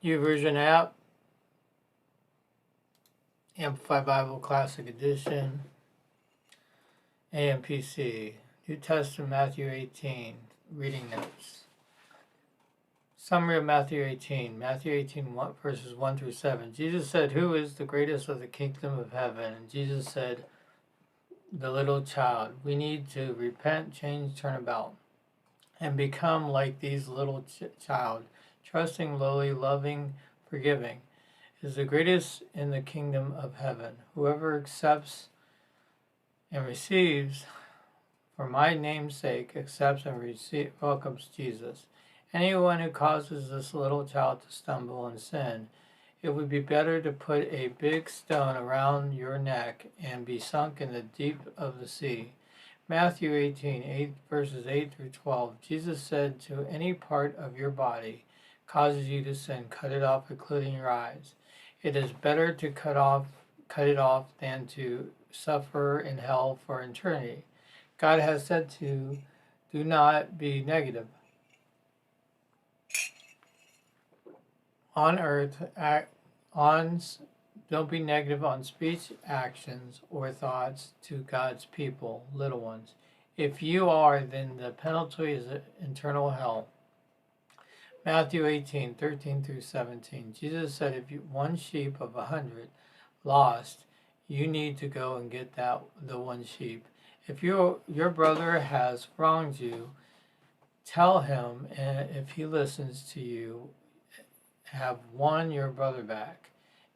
YouVersion app, Amplified Bible Classic Edition, AMPC, New Testament Matthew 18, reading notes. Summary of Matthew 18. Matthew 18, verses 1 through 7. Jesus said, "Who is the greatest of the kingdom of heaven?" And Jesus said, "The little child." We need to repent, change, turn about, and become like these little child, trusting, lowly, loving, forgiving, is the greatest in the kingdom of heaven. Whoever accepts and receives for my name's sake, accepts and welcomes Jesus. Anyone who causes this little child to stumble and sin, it would be better to put a big stone around your neck and be sunk in the deep of the sea. Matthew 18, verses 8 through 12. Jesus said, "To any part of your body causes you to sin, cut it off, including your eyes. It is better to cut it off than to suffer in hell for eternity." God has said to do not be negative on earth, don't be negative on speech, actions, or thoughts to God's people, little ones. If you are, then the penalty is eternal hell. Matthew 18, 13 through 17. Jesus said, if one sheep of 100 lost, you need to go and get the one sheep. If your brother has wronged you, tell him, and if he listens to you, have won your brother back.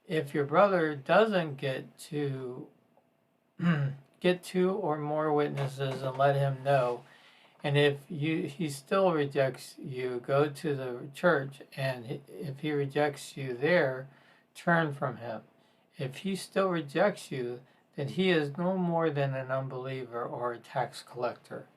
If your brother doesn't get two or more witnesses and let him know, and if he still rejects you, go to the church, and if he rejects you there, turn from him. If he still rejects you, then he is no more than an unbeliever or a tax collector.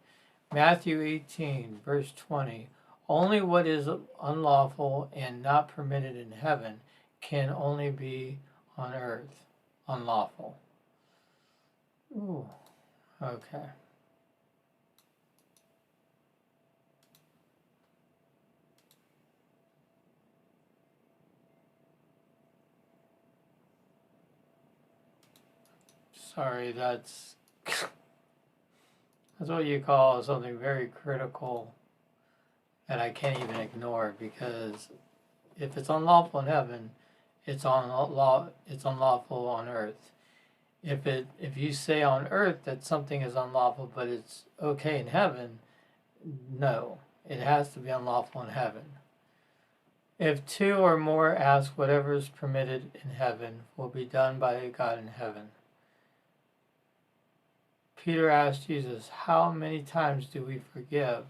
Matthew 18, verse 20. Only what is unlawful and not permitted in heaven can only be on earth unlawful. Ooh, okay. Sorry, that's what you call something very critical that I can't even ignore, because if it's unlawful in heaven, it's unlawful on earth. If you say on earth that something is unlawful but it's okay in heaven, no, it has to be unlawful in heaven. If two or more ask, whatever is permitted in heaven will be done by God in heaven. Peter asked Jesus, how many times do we forgive?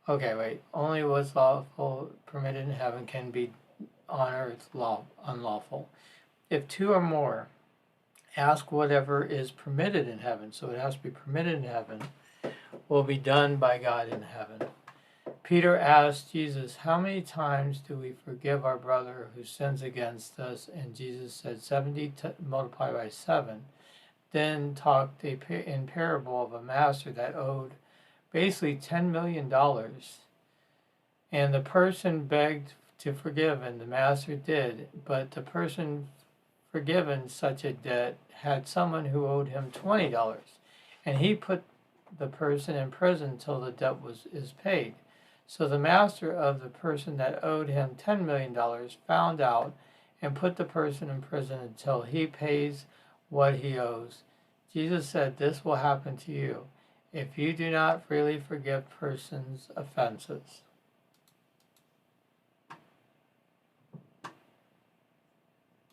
Okay, wait. Only what's lawful, permitted in heaven can be on earth unlawful. If two or more ask whatever is permitted in heaven, so it has to be permitted in heaven, will be done by God in heaven. Peter asked Jesus, how many times do we forgive our brother who sins against us? And Jesus said 70 multiplied by 7. Then talked in parable of a master that owed basically $10 million. And the person begged to forgive, and the master did. But the person forgiven such a debt had someone who owed him $20. And he put the person in prison till the debt is paid. So the master of the person that owed him $10 million found out and put the person in prison until he pays what he owes. Jesus said, this will happen to you if you do not freely forgive persons' offenses.